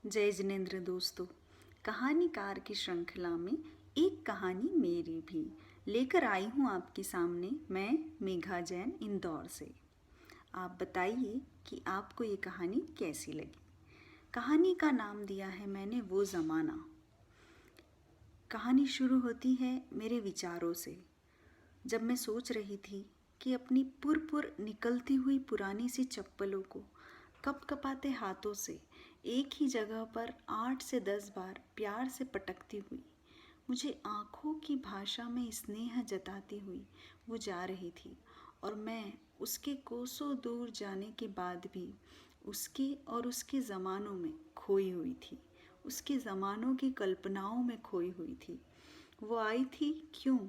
जय जिनेंद्र दोस्तों। कहानीकार की श्रृंखला में एक कहानी मेरी भी लेकर आई हूँ आपके सामने। मैं मेघा जैन इंदौर से। आप बताइए कि आपको ये कहानी कैसी लगी। कहानी का नाम दिया है मैंने वो ज़माना। कहानी शुरू होती है मेरे विचारों से, जब मैं सोच रही थी कि अपनी पुर निकलती हुई पुरानी सी चप्पलों को कपकपाते हाथों से एक ही जगह पर 8 से 10 बार प्यार से पटकती हुई, मुझे आँखों की भाषा में स्नेह जताती हुई वो जा रही थी, और मैं उसके कोसों दूर जाने के बाद भी उसके और उसके ज़मानों में खोई हुई थी, उसके ज़मानों की कल्पनाओं में खोई हुई थी। वो आई थी क्यों?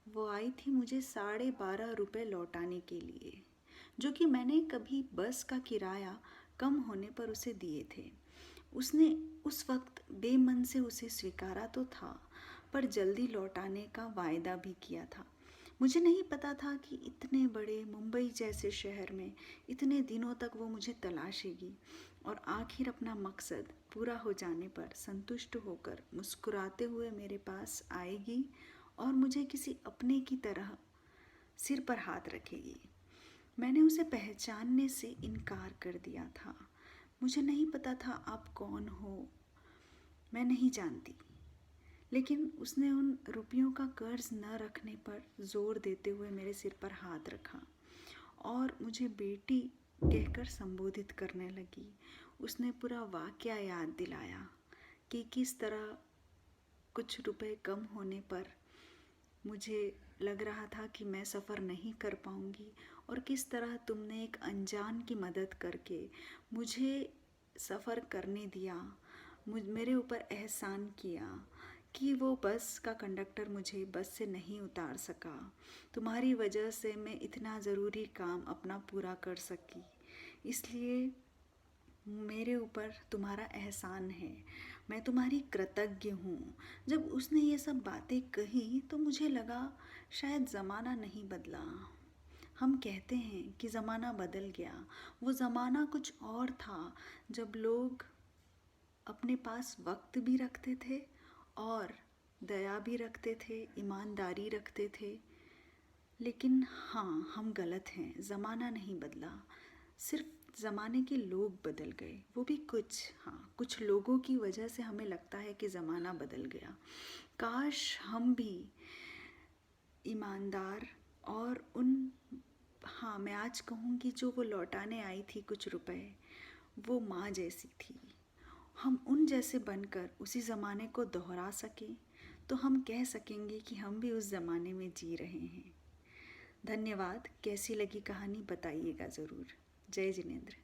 वो आई थी मुझे 12.5 रुपये लौटाने के लिए, जो कि मैंने कभी बस का किराया कम होने पर उसे दिए थे। उसने उस वक्त बेमन से उसे स्वीकारा तो था, पर जल्दी लौटाने का वायदा भी किया था। मुझे नहीं पता था कि इतने बड़े मुंबई जैसे शहर में इतने दिनों तक वो मुझे तलाशेगी, और आखिर अपना मकसद पूरा हो जाने पर संतुष्ट होकर मुस्कुराते हुए मेरे पास आएगी और मुझे किसी अपने की तरह सिर पर हाथ रखेगी। मैंने उसे पहचानने से इनकार कर दिया था। मुझे नहीं पता था आप कौन हो, मैं नहीं जानती। लेकिन उसने उन रुपयों का कर्ज न रखने पर जोर देते हुए मेरे सिर पर हाथ रखा और मुझे बेटी कहकर संबोधित करने लगी। उसने पूरा वाकया याद दिलाया कि किस तरह कुछ रुपए कम होने पर मुझे लग रहा था कि मैं सफ़र नहीं कर पाऊँगी, और किस तरह तुमने एक अनजान की मदद करके मुझे सफ़र करने दिया, मेरे ऊपर एहसान किया कि वो बस का कंडक्टर मुझे बस से नहीं उतार सका। तुम्हारी वजह से मैं इतना ज़रूरी काम अपना पूरा कर सकी, इसलिए मेरे ऊपर तुम्हारा एहसान है, मैं तुम्हारी कृतज्ञ हूँ। जब उसने ये सब बातें कही तो मुझे लगा शायद ज़माना नहीं बदला। हम कहते हैं कि ज़माना बदल गया, वो ज़माना कुछ और था जब लोग अपने पास वक्त भी रखते थे और दया भी रखते थे, ईमानदारी रखते थे। लेकिन हाँ, हम गलत हैं, ज़माना नहीं बदला, सिर्फ ज़माने के लोग बदल गए, वो भी कुछ। हाँ, कुछ लोगों की वजह से हमें लगता है कि ज़माना बदल गया। काश हम भी ईमानदार और हाँ, मैं आज कहूँगी जो वो लौटाने आई थी कुछ रुपए, वो माँ जैसी थी। हम उन जैसे बनकर उसी ज़माने को दोहरा सकें तो हम कह सकेंगे कि हम भी उस ज़माने में जी रहे हैं। धन्यवाद। कैसी लगी कहानी बताइएगा ज़रूर। जय जिनेंद्र।